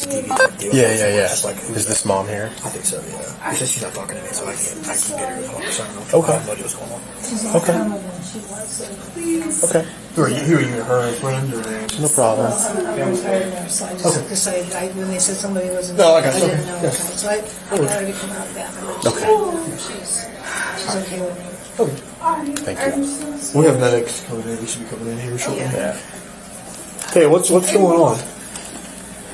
Yeah. Is this mom here? I think so, yeah. She says she's not talking to me, so I can't get her to talk. So I don't Okay. know what's going on. Okay. Who are you? Her friend? Or No problem. So I just, because when they said somebody was in No, I got I you. didn't know. Yeah. So I already come out of that. Okay. She's okay with me. Okay. Thank you. We have medics coming in. We should be coming in here shortly. Yeah. Hey, what's going on?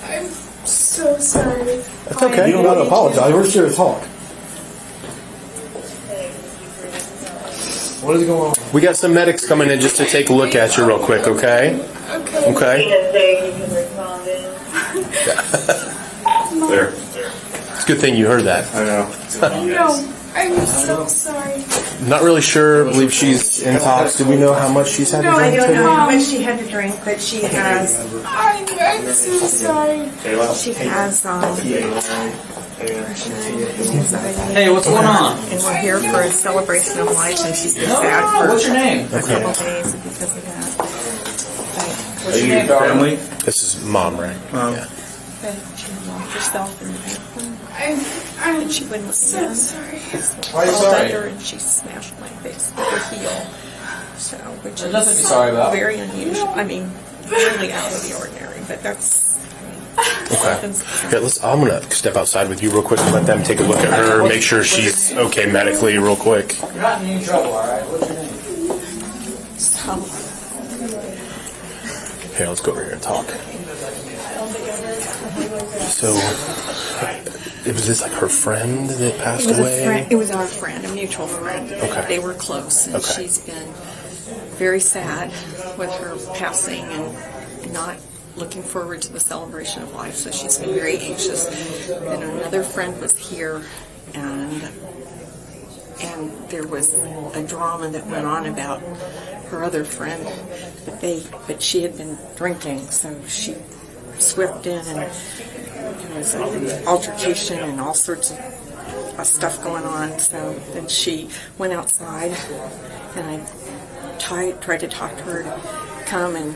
I'm so sorry. It's okay. You don't want to apologize. We're just here to talk. What is going on? We got some medics coming in just to take a look at you real quick, okay? Okay. There. It's a good thing you heard that. I know. No, I'm so sorry. Not really sure. I believe she's in talks. Do we know how much she's had to No, I drink don't know today? how much she had to drink, but she has, I'm so sorry. she has, Hey, what's going on? and we're here for a celebration of life, and she's been sad for What's your name? a couple days because of that. Are you your family? This is mom, right? Yeah. But she locked herself in the bathroom, I'm and she wouldn't let me so in. sorry. Why are you Called sorry? under, and she smashed my face with her heel. So, which There's nothing to be sorry about. very unusual. I mean, really out of the ordinary, but that's. Okay. Here, I'm gonna step outside with you real quick and let them take a look at her, make sure she's okay medically, real quick. You're not in any trouble, all right? What's your name? So, Here, let's go over here and talk. So, was this like her friend that passed it was away? a friend. It was our friend, a mutual friend. Okay. They were close, and Okay. she's been very sad with her passing and not looking forward to the celebration of life. So she's been very anxious. And another friend was here, and there was a drama that went on about her other friend, but she had been drinking, so she swept in, and there was an altercation and all sorts of stuff going on. So then she went outside, and I tried to talk to her to come, and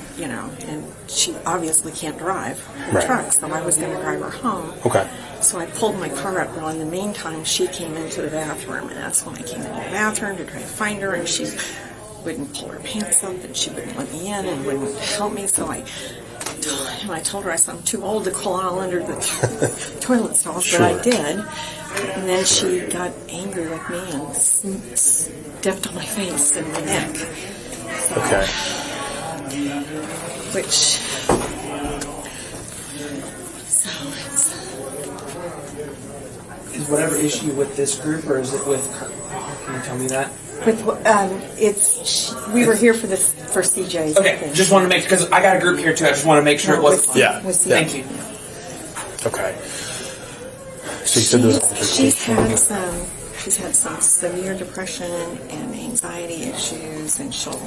and she obviously can't drive her Right. truck, so I was going to drive her home. Okay. So I pulled my car up, and in the meantime, she came into the bathroom, and that's when I came into the bathroom to try to find her, and she wouldn't pull her pants up, and she wouldn't let me in, and wouldn't help me, so I told her, I said, I'm too old to crawl under the toilet stalls, but I did, and then she got angry with me and stepped on my face and my neck. Okay. Which, so it's... Is whatever issue with this group, or is it with her? Can you tell me that? We were here for CJ's. Okay, just wanted to make, because I got a group here too, I just want to make sure it wasn't. Yeah. Thank you. Okay. So you said there was altercation. She's had some severe depression and anxiety issues, and she'll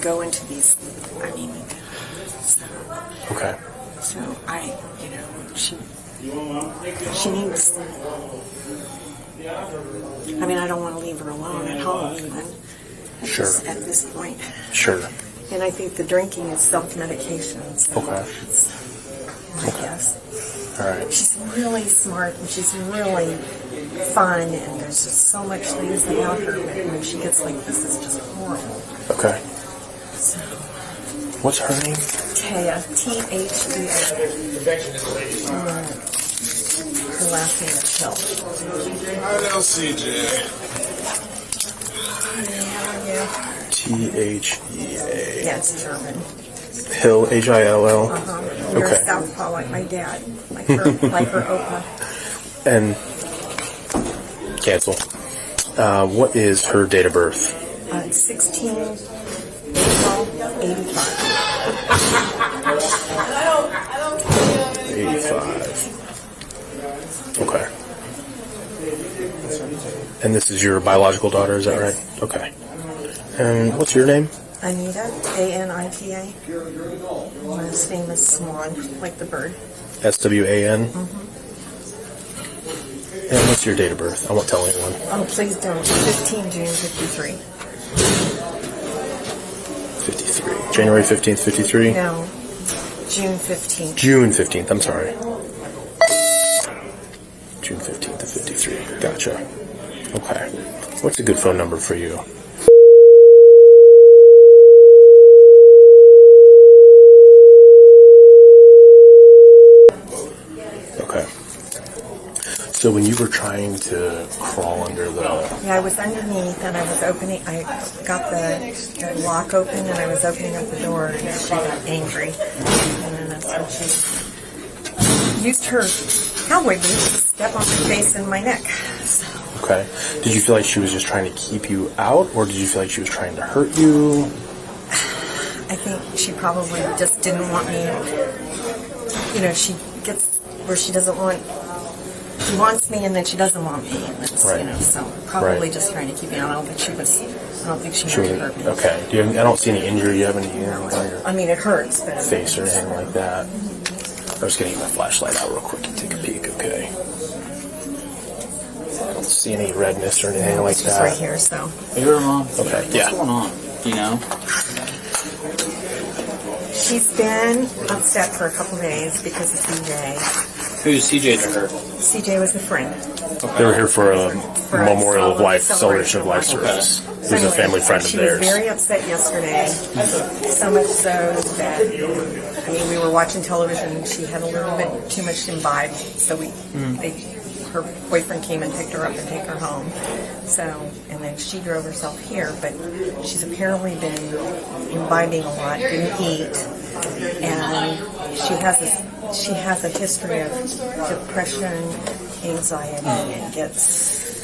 go into these, Okay. so she needs, I don't want to leave her alone at home even. Sure. At this point. Sure. And I think the drinking is self-medication. So Okay. that's my guess. All right. She's really smart, and she's really fun, and there's just so much things about her, but when she gets like this, it's just horrible. Okay. So, What's her name? Thea, Thea. Her last name is Hill. Hello, CJ. Yeah. Thea. Yeah, it's German. Hill, Hill. You're Okay. a southpaw like my dad, like her opa. And cancel. What is her date of birth? 16 April 85. 85. Okay. And this is your biological daughter, is that right? Okay. And what's your name? Anita, Anita. His name is Swan, like the bird. SWAN? And what's your date of birth? I won't tell anyone. Oh, please don't. 15 June 53. 53. January 15th, 53? No, June 15th. June 15th, I'm sorry. June 15th to 53. Gotcha. Okay. What's a good phone number for you? Okay. So when you were trying to crawl under the... Yeah, I was underneath and I was opening, I got the lock open and I was opening up the door and she got angry. And then that's when she used her cowboy boots to step on my face and my neck. So. Okay. Did you feel like she was just trying to keep you out, or did you feel like she was trying to hurt you? I think she probably just didn't want me, you know, she gets where she doesn't want... She wants me and then she doesn't want me. And it's, Right. You know, so probably Right. just trying to keep me out. I don't think she meant to hurt me. Okay. Do you have, I don't see any injury. You have any on your I mean, it hurts, but... face or anything like that? I'm just getting my flashlight out real quick and take a peek, okay? I don't see any redness or anything like It's just that. right here, so... Hey, your mom. Okay, yeah. What's going on? You know? She's been upset for a couple days because of CJ. Who's CJ to her? CJ was a friend. They were here for a For Memorial of Life, celebration Celebration of Life of life. service. He was a family friend of She theirs. was very upset yesterday. So much so that, I mean, we were watching television. She had a little bit too much imbibed. So her boyfriend came and picked her up and take her home. So, and then she drove herself here. But she's apparently been imbibing a lot, didn't eat. And she has a history of depression, anxiety, and gets...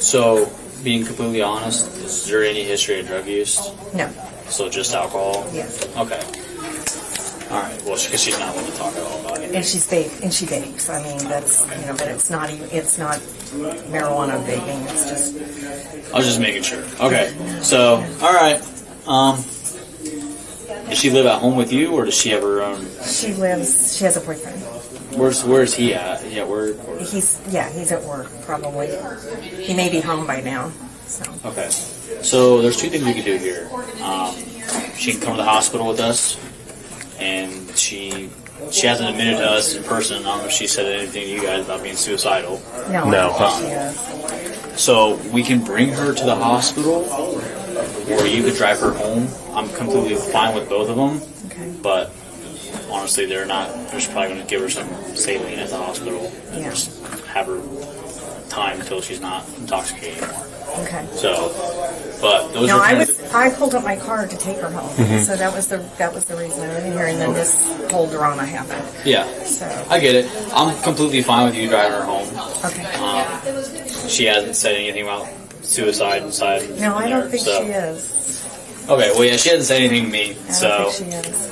So, being completely honest, is there any history of drug use? No. So just alcohol? Yes. Okay. All right. Well, because she's not willing to talk at all about it. And she vapes. I mean, that's, you know, but it's not marijuana vaping. It's just... I was just making sure. Okay. So, all right. Does she live at home with you, or does she have her own? She has a boyfriend. Where's he at? Yeah, where? He's at work, probably. He may be home by now, so. Okay. So there's two things we can do here. She can come to the hospital with us, and she hasn't admitted to us in person. I don't know if she said anything to you guys about being suicidal. No. No. I don't think she is. So we can bring her to the hospital, or you could drive her home. I'm completely fine with both of them. Okay. But honestly, they're not. They're just probably going to give her some saline at the hospital and Yeah. just have her time until she's not intoxicated anymore. Okay. So, but those No, are kind of I pulled up my car to take her home, so that was the reason I was in here, and then this whole drama happened. yeah. So. I get it. I'm completely fine with you driving her home. Okay. She hasn't said anything about suicide inside. No, I don't there, think so. she is. Okay, well, yeah, she hasn't said anything to me, I so. don't think she is.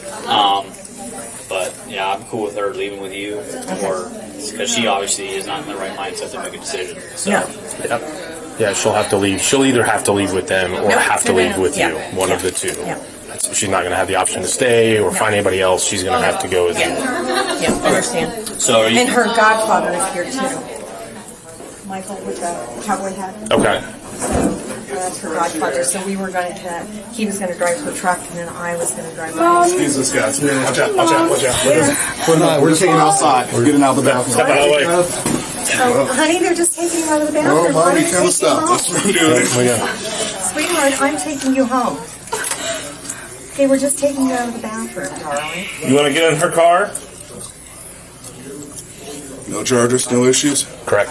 But yeah, I'm cool with her leaving with you, or because she obviously is not in the right mindset to make a decision. So. No. Yep. Yeah, she'll have to leave. She'll either have to leave with them or Nope, have to leave with you. yeah. One of the two. Yeah. She's not going to have the option to stay or find anybody else. She's going to have to go with you. Yeah, I understand. So are you? And her godfather is here too. Michael with the cowboy hat. Okay. That's her godfather. So we were going to, he was going to drive her truck, and then I was going to drive her. Excuse us, guys. Watch out, watch out, watch out. We're taking outside. We're getting out the bathroom. Step out of the way. Oh, honey, they're just taking you out of the bathroom. Oh, mommy, I'm kind of taking stop. you That's home. what I'm doing. We go. Sweetheart, I'm taking you home. Okay, we're just taking you out of the bathroom, darling. You want to get in her car? No charges, no issues? Correct.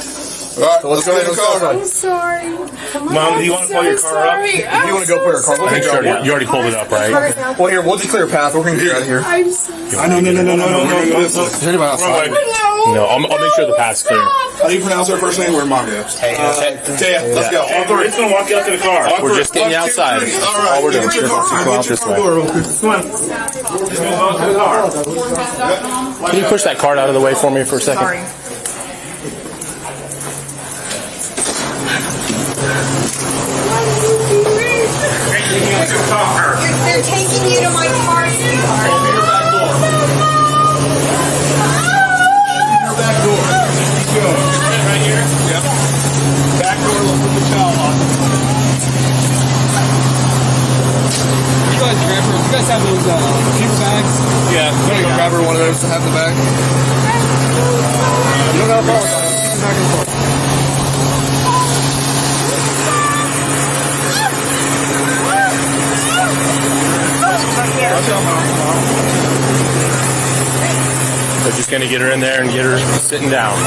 All right, let's go in the car. I'm sorry. Come on. Mom, do you want to pull your car up? Sorry. If you want to go put her car, we'll I think take you already pulled it up, right? Car's out. Well, here, we'll just clear a path. We're going to get out of here. I'm so sorry. No. Is there anybody outside? No, I'll make sure the path's clear. How do you pronounce her first name? Where mom goes? Thea, let's go. All three. It's going to walk you up to the car. We're just getting you outside. All All right, we're doing. get your car. Go out Get your this car way. door open. Come on. Just move on to the car. Can you push that card out of the way for me for a second? Sorry. They're taking you to my car, sweetheart. Back door. Keep going. Right here? Yep. Back door, look with the towel on. You guys have those paper bags? Yeah. Go grab her one of those to have in the bag. You don't have a problem with that. Keep it back in the car. I'll tell Mom. So just gonna get her in there and get her sitting down.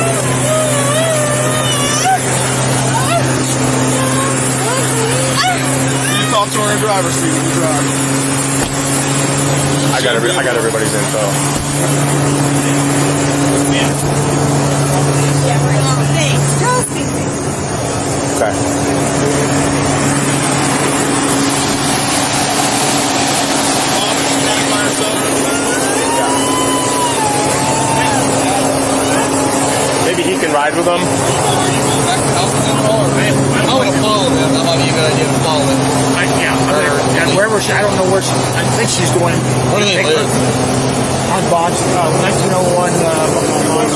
You talk to her in driver's seat when you drive. I got everybody's info. Okay. Maybe he can ride with them. I want to follow them. That might be a good idea to follow them. And wherever she, I don't know where she, I think she's going. Where do they live? On Bonds, 1901.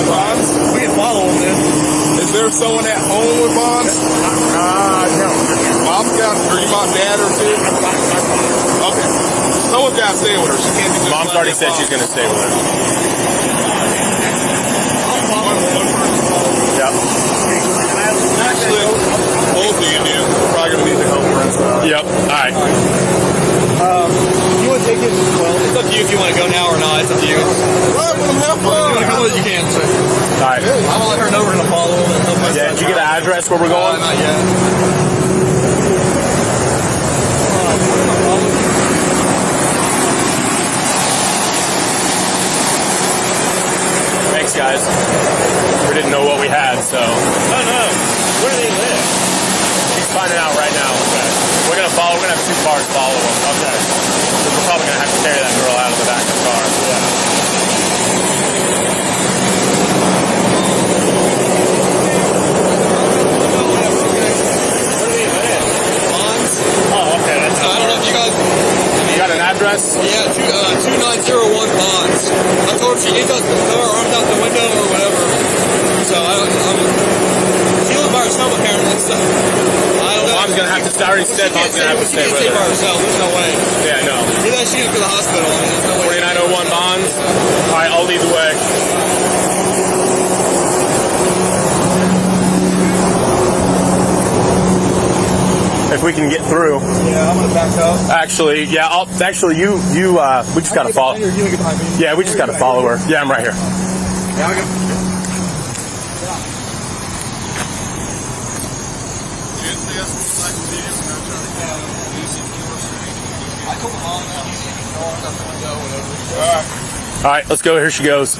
Bonds? We can follow them then. Is there someone at home with Bonds? No. Mom's got, or you mom, dad, or two? Okay. Someone's got to stay with her. She can't just Mom's already said she's gonna stay with her. Yep. Actually, both of you do. We're probably going to need to help her. Yep. All right. You want to take it? Well, It's up to you if you want to go now or not. It's up to you. Right, let them have You want to fun. come as you can. So. All right. I'm going to let her know we're going to follow them. And Yeah. Did you get an address where we're going? Not yet. Thanks, guys. We didn't know what we had, so. Oh no. Where do they live? He's finding out right now. Okay. We're gonna follow. We're gonna have 2 cars follow him. Okay. So we're probably gonna have to carry that girl out of the back of the car. Yeah. Where do they live? Bonds. Oh, okay. That's I don't know if you guys. You got an address? Yeah, 2901 Bonds. I told her she needs us to throw her arms out the window or whatever. So she lives by herself apparently. So I don't know. Mom's gonna have to. I already said Mom's gonna have to stay with She can't stay by her. herself. There's no way. Yeah, no. Maybe that she went to the hospital. I mean, there's no way. 4901 Bonds. All right, I'll lead the way. If we can get through. yeah, I'm going to back up. Actually, yeah. We just gotta follow. You get behind me. Yeah, we just gotta follow her. Yeah, I'm right here. Yeah, I'll get. I told my mom that she can throw arms out the window or whatever. All right, let's go. Here she goes.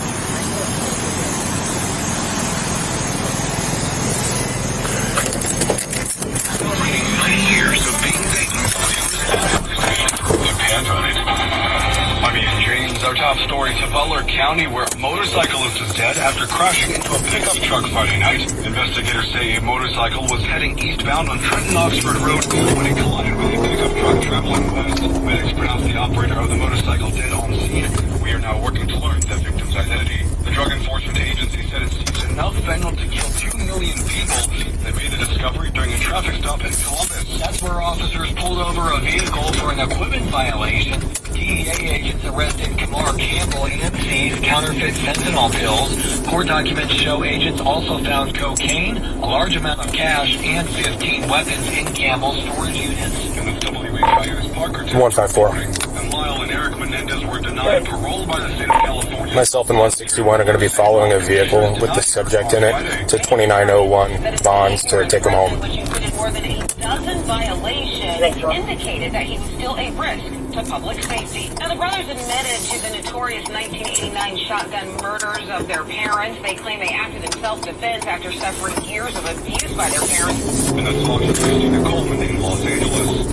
Our top story to Butler County, where a motorcyclist is dead after crashing into a pickup truck Friday night. Investigators say a motorcycle was heading eastbound on Trenton-Oxford Road when it collided with a pickup truck traveling west. Medics pronounced the operator of the motorcycle dead on scene. We are now working to learn the victim's identity. The Drug Enforcement Agency said it seized enough fentanyl to kill 2 million people. They made the discovery during a traffic stop in Columbus. That's where officers pulled over a vehicle for an equipment violation. DEA agents arrested Kamar Campbell and seized counterfeit fentanyl pills. Court documents show agents also found cocaine, a large amount of cash, and 15 weapons in Campbell's storage units. In the WHIO's Parker 154. and Lyle and Eric Menendez were denied parole by the state of California. Myself and 161 are going to be following a vehicle with the subject in it to 2901 Bonds to take him home. Which included more than a dozen violations, indicated that he was still a risk to public safety. Now, the brothers admitted to the notorious 1989 shotgun murders of their parents. They claim they acted in self-defense after suffering years of abuse by their parents. And that's talking to Christina Coleman in Los Angeles.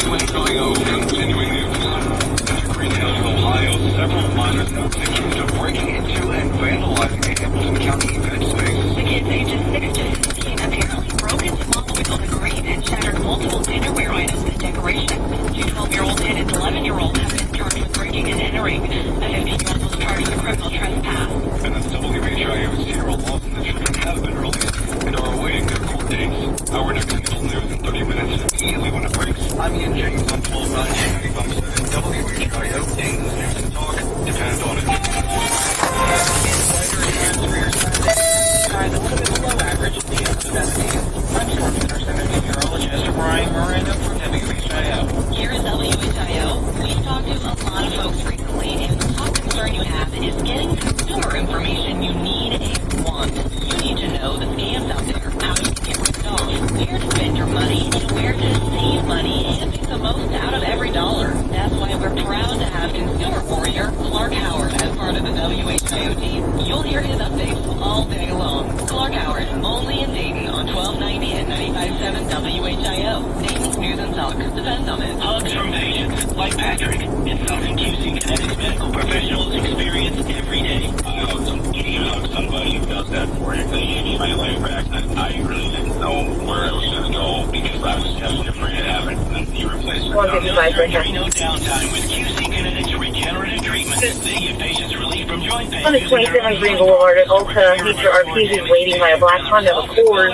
Continuing news. In Greenhouse, Ohio, several minors have been accused of breaking into and vandalizing a Hamilton County event space. The kids ages 6 to 16 apparently broke into Monmouth on the green and shattered multiple dinnerware items and decorations. 2 12-year-olds and an 11-year-old have been charged with breaking and entering. A 15-year-old was charged with criminal trespass. And that's WHIO's Sierra Lawson. The children have been released and are awaiting their court dates. Our next Central News in 30 minutes, immediately when it breaks. I'm Ian James on 12.9 WHIO, Dayton's News and Talk. Depend on it. Cars a little bit below average in the U.S. I'm Short Center meteorologist Brian Miranda from WHIO. Here in WHIO, the WHIO team, you'll hear his updates all day long. Clark Howard, only in Dayton on 1290 and 95.7 WHIO. Dayton's News and Talk. Depend on it. Hugs from patients like Patrick. It's something QC Kinetics medical professionals experience every day. I hug them. You hug somebody who does that for you. They gave me my life back. I really didn't know where I was going to go because I was just afraid of having a knee replacement. Surgery, no downtime with QC Kinetics regenerative treatment. They give patients relief from joint pain. On the 27th Green Boulevard at Ulta, Mr. Arcese is waiting by a black Honda Accord.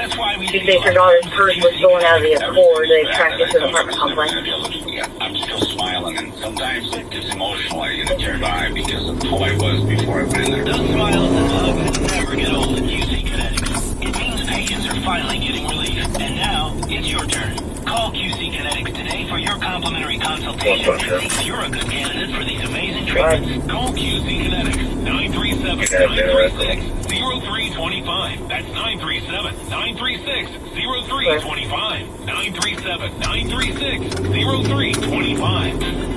She says her daughter's purse was stolen out of the Accord. They tracked it to the apartment complex. I'm still smiling, and sometimes it's emotional. I get a tear eye because of who I was before I went in there. Those smiles and hugs never get old at QC Kinetics. It means patients are finally getting relief. And now, it's your turn. Call QC Kinetics today for your complimentary consultation and see if you're a good candidate for these amazing treatments. Call QC Kinetics, 937-936-0325. That's 937-936-0325. 937-936-0325.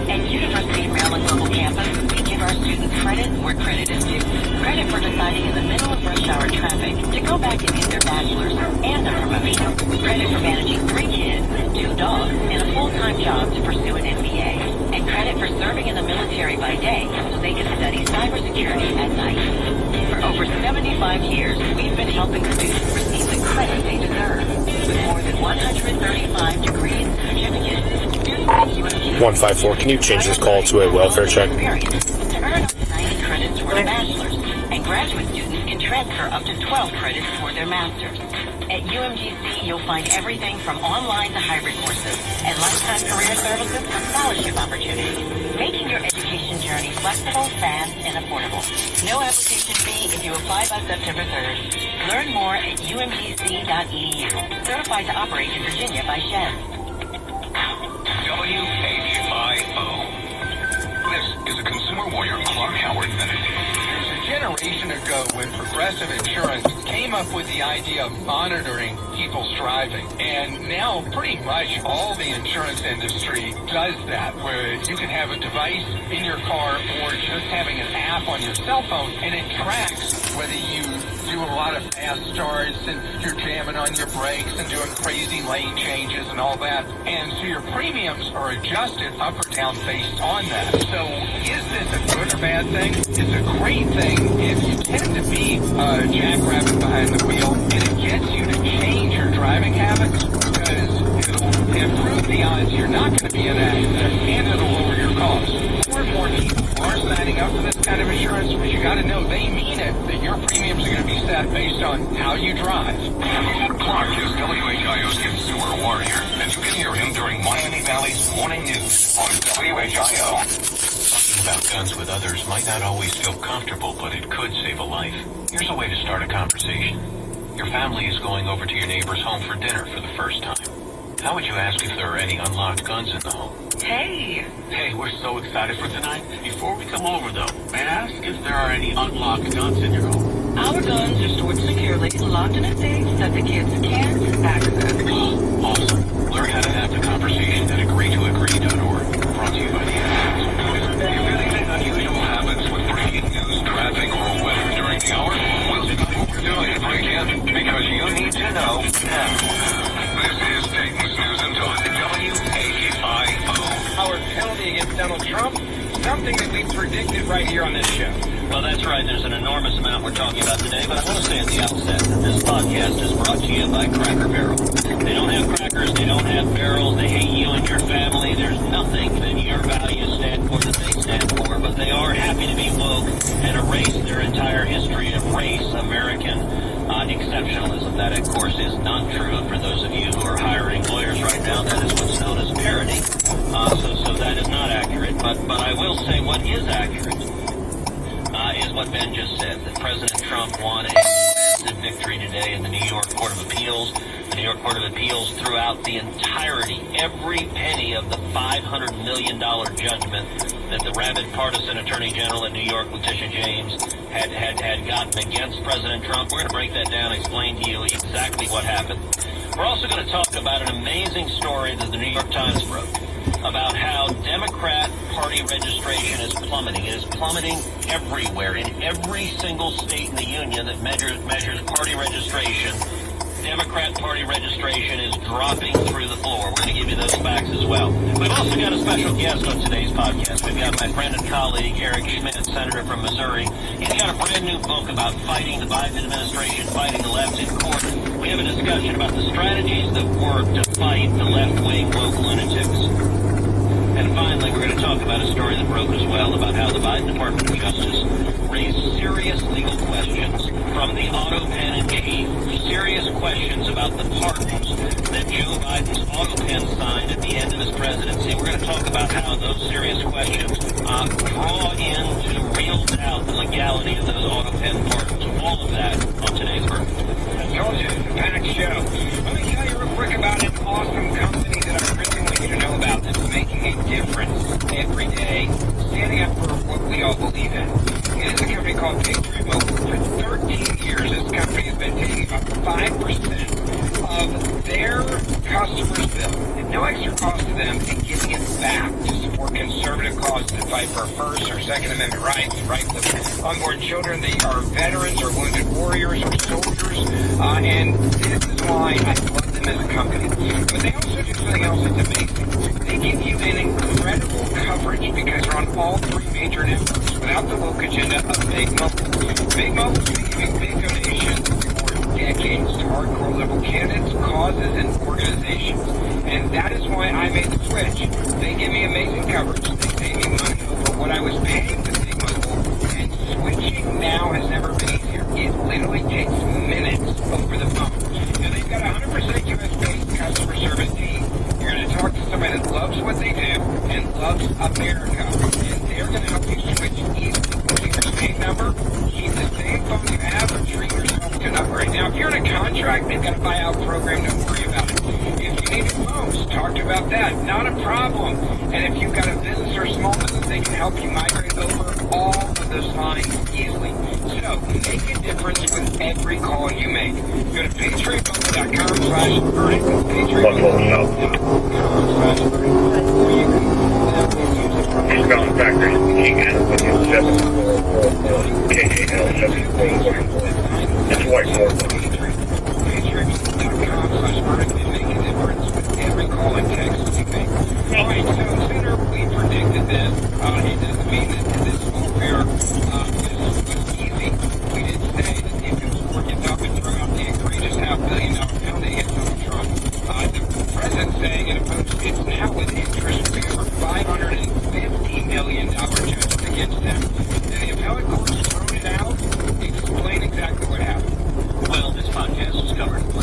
At University of Maryland Global Campus, we give our students credit where credit is due. Credit for deciding in the middle of rush hour traffic to go back and get their bachelor's and a promotion. Credit for managing 3 kids, 2 dogs, and a full-time job to pursue an MBA. And credit for serving in the military by day so they can study cybersecurity at night. For over 75 years, we've been helping students receive the credit they deserve. With more than 135 degrees and certificates, students at UMG 154, can you change this call to a welfare check? to earn up to 90 credits toward a bachelor's, and graduate students can transfer up to 12 credits toward their master's. At UMGC, you'll find everything from online to hybrid courses and lifetime career services and scholarship opportunities, making your education journey flexible, fast, and affordable. No application fee if you apply by September 3rd. Learn more at umgc.edu. Certified to operate in Virginia by Shen. WHIO. This is a Consumer Warrior Clark Howard Minute. A generation ago, when Progressive Insurance came up with the idea of monitoring people's driving, and now pretty much all the insurance industry does that, where you can have a device in your car or just having an app on your cell phone, and it tracks whether you do a lot of fast starts and you're jamming on your brakes and doing crazy lane changes and all that. And so your premiums are adjusted up or down based on that. So is this a good or bad thing? It's a great thing if you tend to be a jackrabbit behind the wheel, and it gets you to change your driving habits because it'll improve the odds you're not going to be in an accident, and it'll lower your costs. More and more people are signing up for this kind of insurance, but you got to know they mean it, that your premiums are going to be set based on how you drive. Clark is WHIO's Consumer Warrior, and you can hear him during Miami Valley's Morning News on WHIO. Talking about guns with others might not always feel comfortable, but it could save a life. Here's a way to start a conversation. Your family is going over to your neighbor's home for dinner for the first time. How would you ask if there are any unlocked guns in the home? Hey! Hey, we're so excited for tonight. Before we come over, though, may I ask if there are any unlocked guns in your home? Our guns are stored securely, locked in a safe that the kids can't access. Oh, awesome. Learn how to have the conversation at agreetoagree.org. Brought to you by the Advertisements. If anything unusual happens with breaking news, traffic, or weather during the hour, we'll stop what we're doing and break in because you need to know now. This is Dayton's News and Talk, WHIO. Our penalty against Donald Trump, something that we predicted right here on this show. Well, that's right. There's an enormous amount we're talking about today, but I want to say at the outset that this podcast is brought to you by Cracker Barrel. They don't have crackers, they don't have barrels, they hate you and your family. There's nothing that your values stand for that they stand for, but they are happy to be woke and erase their entire history of race, American exceptionalism. That, of course, is not true. And for those of you who are hiring lawyers right now, that is what's known as parody. So that is not accurate. But I will say what is accurate is what Ben just said, that President Trump won a massive victory today in the New York Court of Appeals. The New York Court of Appeals threw out the entirety, every penny of the $500 million judgment that the rabid partisan Attorney General in New York, Letitia James, had gotten against President Trump. We're going to break that down and explain to you exactly what happened. We're also going to talk about an amazing story that the New York Times broke. about how Democrat Party registration is plummeting. It is plummeting everywhere. In every single state in the union that measures party registration, Democrat Party registration is dropping through the floor. We're going to give you those facts as well. We've also got a special guest on today's podcast. We've got my friend and colleague, Eric Schmidt, senator from Missouri. He's got a brand new book about fighting the Biden administration, fighting the left in court. We have a discussion about the strategies that work to fight the left-wing woke lunatics. And finally, we're going to talk about a story that broke as well about how the Biden Department of Justice raised serious legal questions from the auto pen in chief, serious questions about the pardons that Joe Biden's auto pen signed at the end of his presidency. We're going to talk about how those serious questions draw into real doubt the legality of those auto pen pardons. All of that on today's Verdict. I told you, it's a packed show. Let me tell you real quick about an awesome company that I really want you to know about that's making a difference every day, standing up for what we all believe in. It is a company called Patriot Mobile. For 13 years, this company has been taking about 5% of their customers' bill at no extra cost to them and giving it back to support conservative causes that fight for First or Second Amendment rights, rights of unborn children. They are veterans or wounded warriors or soldiers, and this is why I love them as a company. But they also do something else that's amazing. They give you an incredible coverage because they're on all three major networks without the woke agenda of Big Mobile. Big Mobile's been giving big donations for decades to hardcore liberal candidates, causes, and organizations. And that is why I made the switch. They give me amazing coverage. They save me money over what I was paying with Big Mobile. And switching now has never been easier. It literally takes minutes over the phone. Now, they've got a 100% US-based customer service team. You're going to talk to somebody that loves what they do and loves America. And they're going to help you switch easily. Put your state number, keep the same phone you have, or treat yourself to an upgrade. Now, if you're in a contract, they've got a buyout program. Don't worry about it. If you need phones, talk to about that. Not a problem. And if you've got a business or a small business, they can help you migrate over all of those lines easily. So, make a difference with every call you make. Go to patriotmobile.com/verdict. Eastbound factory, it's whiteboard. Patriotmobile.com/verdict and make a difference with every call and text you make. Alright, so sooner we predicted this. It doesn't mean that this warfare was easy. We did say that if it was working up and throw out the egregious $500 million penalty against Donald Trump, the president saying in a post, it's now with interest we over $550 million judgment against them. And the appellate court's thrown it out. Explain exactly what happened. Well, this podcast was covered in the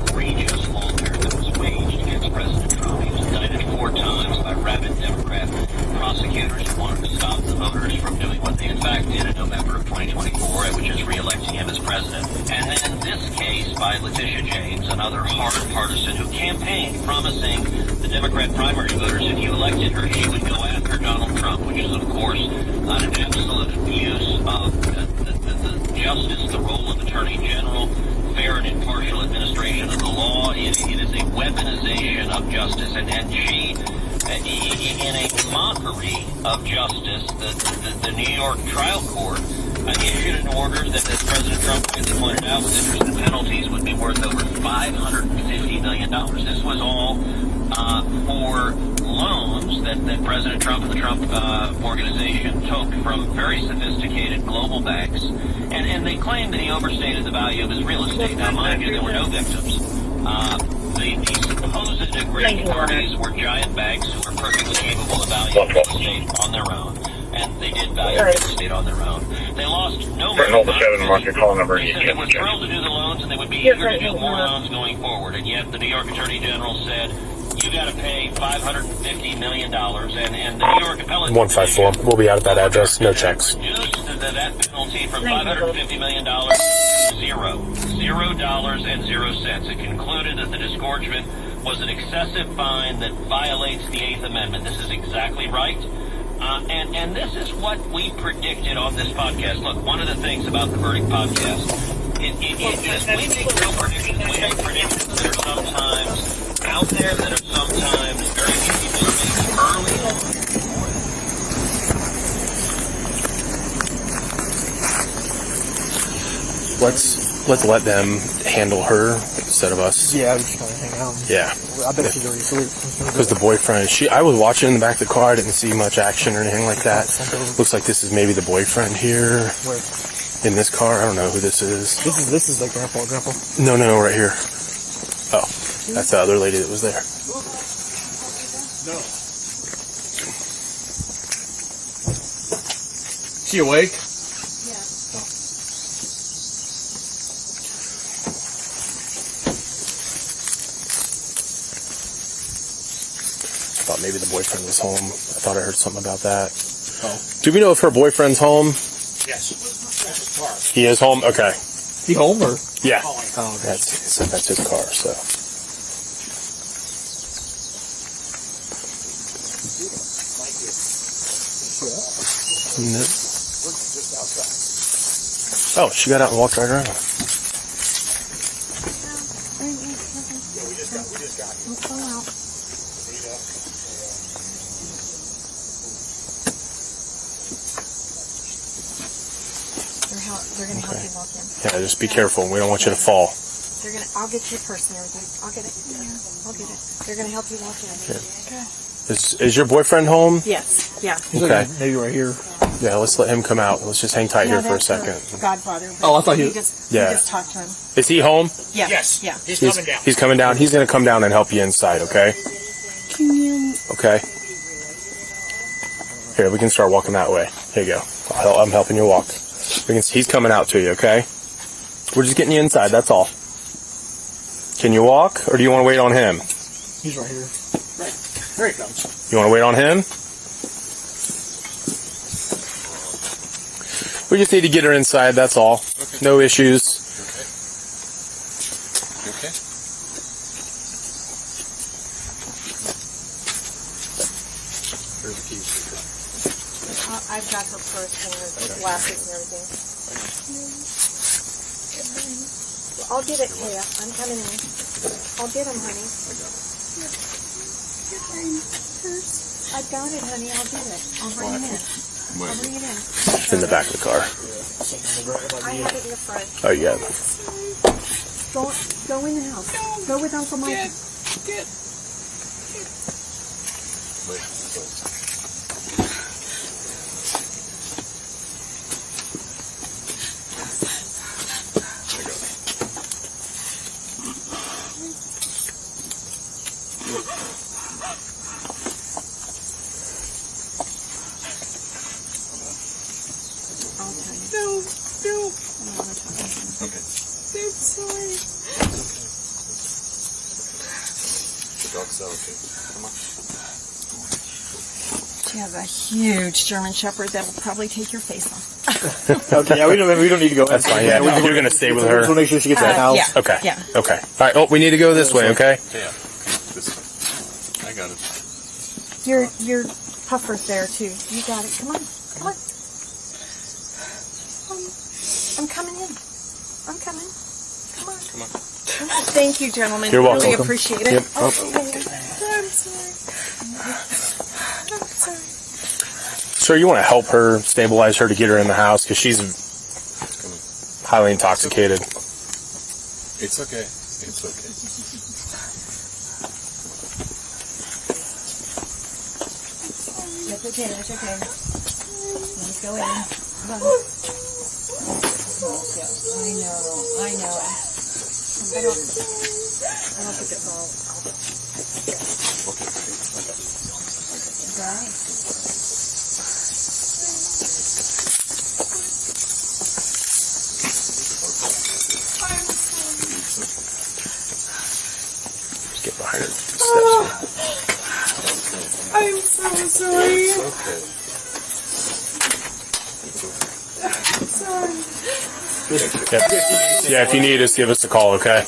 egregious lawfare that was waged against President Trump. He was indicted 4 times by rabid Democrat prosecutors who wanted to stop the voters from doing what they in fact did in November of 2024, which is re-electing him as president. And then this case by Letitia James, another hard partisan who campaigned promising the Democrat primary voters, if you elected her, she would go after Donald Trump, which is, of course, an absolute abuse of the justice, the role of Attorney General, fair and impartial administration of the law. It is a weaponization of justice, and she, in a mockery of justice, the New York trial court issued an order that, as President Trump quickly pointed out, with interest and penalties, would be worth over $550 million. This was all for loans that President Trump and the Trump organization took from very sophisticated global banks, and they claimed that he overstated the value of his real estate. Now, mind you, there were no victims. The supposed aggrieved parties were giant banks who were perfectly capable of valuing real estate on their own, and they did value real estate on their own. They lost no money. They said they were thrilled to do the loans, and they would be eager to do more loans going forward, and yet the New York Attorney General said, you got to pay $550 million, and the New York Appellate 154. We'll be out at that address. No checks. Reduced that penalty from $550 million to $0.00. It concluded that the disgorgement was an excessive fine that violates the 8th Amendment. This is exactly right. And this is what we predicted on this podcast. Look, one of the things about the Verdict podcast is we make no predictions. We make predictions that are sometimes out there, that are sometimes very let's let them handle her instead of us. Yeah, we just kind of hang out. Yeah. I bet she's already asleep. Because the boyfriend, I was watching in the back of the car. I didn't see much action or anything like that. Looks like this is maybe the boyfriend here. Where? In this car. I don't know who this is. This is like grandpa. No, right here. Oh, that's the other lady that was there. No. She awake? I thought maybe the boyfriend was home. I thought I heard something about that. Oh. Do we know if her boyfriend's home? Yes. That's his car. He is home? Okay. He home or? Yeah. Oh, okay. That's his car, so. No. Oh, she got out and walked right around. They're going to help you walk in. Yeah, just be careful. We don't want you to fall. I'll get your purse and everything. I'll get it. I'll get it. They're going to help you walk in. Okay. Is your boyfriend home? Yes. Yeah. Okay. Maybe right here. Yeah, let's let him come out. Let's just hang tight here for a second. Godfather. Oh, I thought he was. We just talked to him. Is he home? Yeah. Yes. Yeah. He's coming down. He's coming down. He's going to come down and help you inside, okay? Okay. Here, we can start walking that way. Here you go. I'm helping you walk. He's coming out to you, okay? We're just getting you inside, that's all. Can you walk, or do you want to wait on him? He's right here. Right. There he comes. You want to wait on him? We just need to get her inside, that's all. Okay. No issues. Okay. Here's the keys. I've got her purse and her glasses and everything. I'll get it, Thea. I'm coming in. I'll get them, honey. I've got it, honey. I'll get it. I'll bring it in. I'll bring it in. It's in the back of the car. I have it in the front. Oh, you got it. Go in the house. Go with Uncle Mike. Good. She has a huge German Shepherd that will probably take your face off. Okay, yeah, we don't need to go. That's fine, yeah. You're going to stay with her? We'll make sure she gets that house. Yeah. Okay. Yeah. Okay. All right. Oh, we need to go this way, okay? Yeah. I got it. Your puffer's there too. You got it. Come on. Come on. I'm coming in. I'm coming. Come on. Come on. Thank you, gentlemen. You're welcome. Really appreciate it. Yep. Oh, I'm sorry. I'm sorry. Sir, you want to help her, stabilize her to get her in the house because she's highly intoxicated. It's okay. It's okay. That's okay. That's okay. Let's go in. Come on. I know. I don't think it's all. Okay. Right. Just get behind her. Steps. I'm so sorry. Okay. I'm sorry. Yeah, if you need us, give us a call, okay?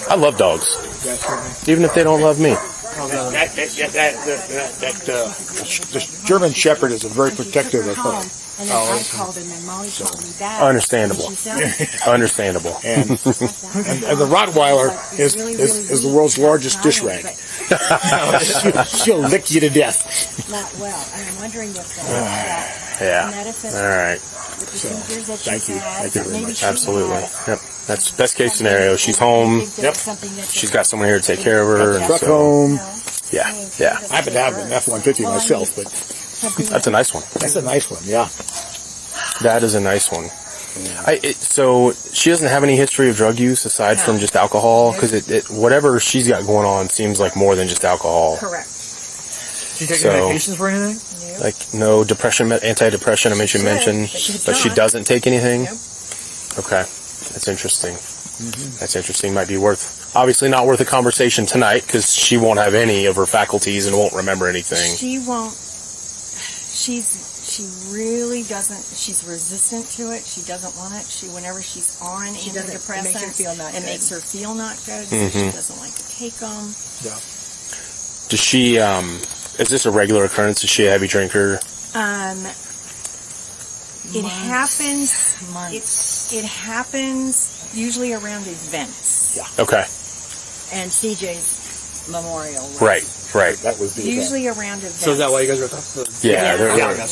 I love dogs, even if they don't love me. The German Shepherd is a very protective of her. And then I called him, and Molly called me back. Understandable. And the Rottweiler is the world's largest dish rag. She'll lick you to death. Not well. I'm wondering if Yeah. medicine, All right. the procedures that Thank you. had, Thank you very maybe much. she Absolutely. had Yep. That's best case scenario. She's home. Yep. something that She's got someone here to take care of her. And Truck so, home. yeah. Yeah. I happen to have an F-150 myself, but That's a nice one. that's a nice one. Yeah. That is a nice one. So she doesn't have any history of drug use aside from just alcohol, because whatever she's got going on seems like more than just alcohol. Correct. She taking So- medications for anything? Like no depression, antidepressant. I mentioned, but she doesn't take anything. Nope. Okay, that's interesting. That's interesting. Might be obviously not worth a conversation tonight because she won't have any of her faculties and won't remember anything. She won't. She really doesn't. She's resistant to it. She doesn't want it. Whenever she's on antidepressants, makes her feel not good. makes her feel not good. So she doesn't like to take them. Yeah. Does she? Is this a regular occurrence? Is she a heavy drinker? It happens. It happens usually around events. Okay. And CJ's memorial. Right. That was the Usually around events. So is that why you guys are at the... Yeah. Yeah.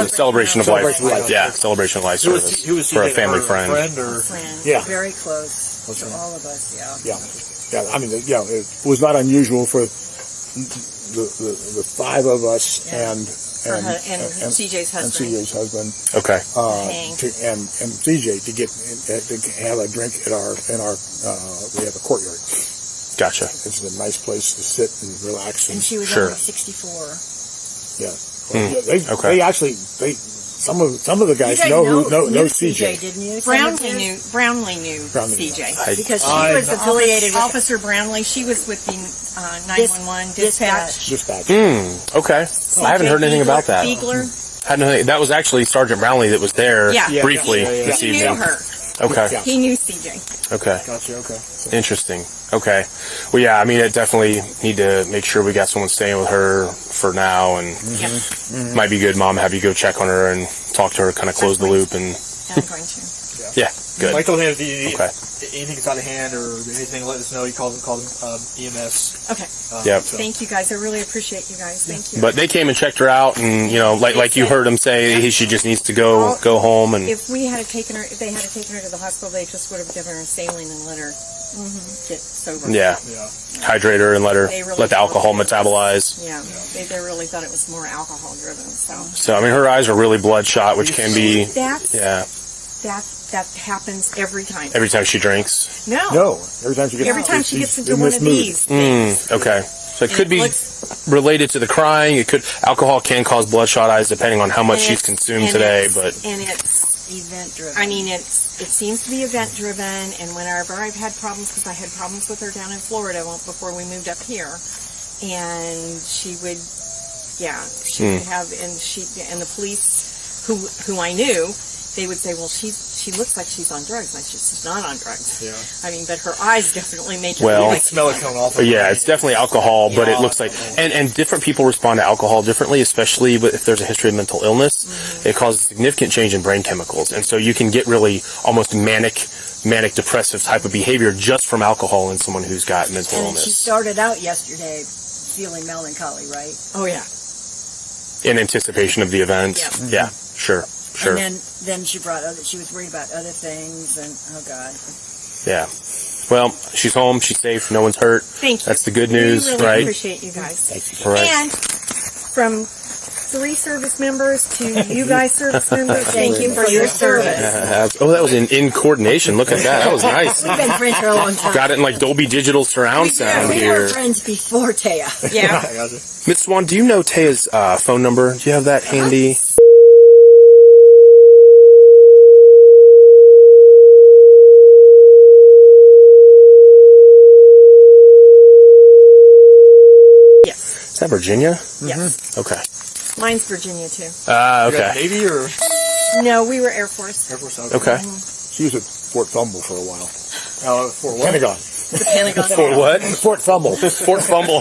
Celebration of life. Yeah. Celebration of life Who was service for a family friend. or... Friend. Yeah. Very close to all of us, yeah. Yeah. I mean, it was not unusual for the five of us and CJ's and husband. CJ's husband. Okay. Hank. And CJ to have a drink at our we have a courtyard. Gotcha. It's a nice place to sit and relax. And she was Sure. only 64. Yeah. Well, yeah, Okay. They actually some of the guys know CJ. Didn't you? Brownlee knew Brownlee. CJ. Because she was affiliated with Officer Brownlee. She was with the 911 dispatch. Dispatch. Okay. I haven't heard anything about that. Fiegler. That was actually Sergeant Brownlee that was there briefly this He evening. knew her. Okay. Yeah. He knew CJ. Okay. Gotcha. Okay. Interesting. Okay. Well, yeah, I mean, it definitely need to make sure we got someone staying with her for now, and might be good, Mom, have you go check on her and talk to her, kind of close the loop, and I'm going to. yeah, good. I told him if Okay. anything's out of hand or anything, let us know. You call them EMS. Okay. Yep. Thank you guys. I really appreciate you guys. Thank you. But they came and checked her out, and like you heard them say, she just needs to go home, and If they had taken her to the hospital, they just would have given her saline and let her get sober. yeah, hydrate her and let They really the alcohol thought it was- metabolize. Yeah, they really thought it was more alcohol driven. So So I mean, her eyes are really bloodshot, which can be that happens every time. every time she drinks. No. Every time she gets into one of these things. Okay. So it could be looks- related to the crying. Alcohol can cause bloodshot eyes depending on how much she's consumed today, but and it's event driven. I mean, it seems to be event driven, and whenever I've had problems, because I had problems with her down in Florida before we moved up here, and she would have, and the police who I knew, they would say, well, she looks like she's on drugs. Like she's not on drugs. Yeah. I mean, but her eyes definitely make it Well, look I like smell it coming off. yeah, it's definitely alcohol, but it looks like, and different people respond to alcohol differently, especially if there's a history of mental illness. It causes significant change in brain chemicals, and so you can get really almost manic depressive type of behavior just from alcohol in someone who's got mental And illness. she started out yesterday feeling melancholy, right? Oh yeah. In anticipation of the event. Yeah, sure. And then she was worried about other things, and oh god. Yeah. Well, she's home. She's safe. No one's hurt. Thank you. That's the good news, we really right? Appreciate you guys. Thank you. Right. And from 3 service members to you guys service members, thank you for your service. Oh, that was in coordination. Look at that. That was nice. We've been friends for a long time. Got it in like Dolby Digital surround sound We here. were friends before Thea. Yeah. Miss Swan, do you know Taya's phone number? Do you have that handy? Yes. Is that Virginia? Yes. Okay. Mine's Virginia too. Okay. Navy or No, we were Air Force. Air Force? Okay. She was at Fort Fumble for a while. For what? Pentagon. The Pentagon. Fort what? Fort Fumble. Fort Fumble.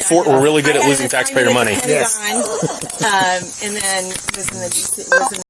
Fort, we're really good at losing taxpayer money. Pentagon, and then was in the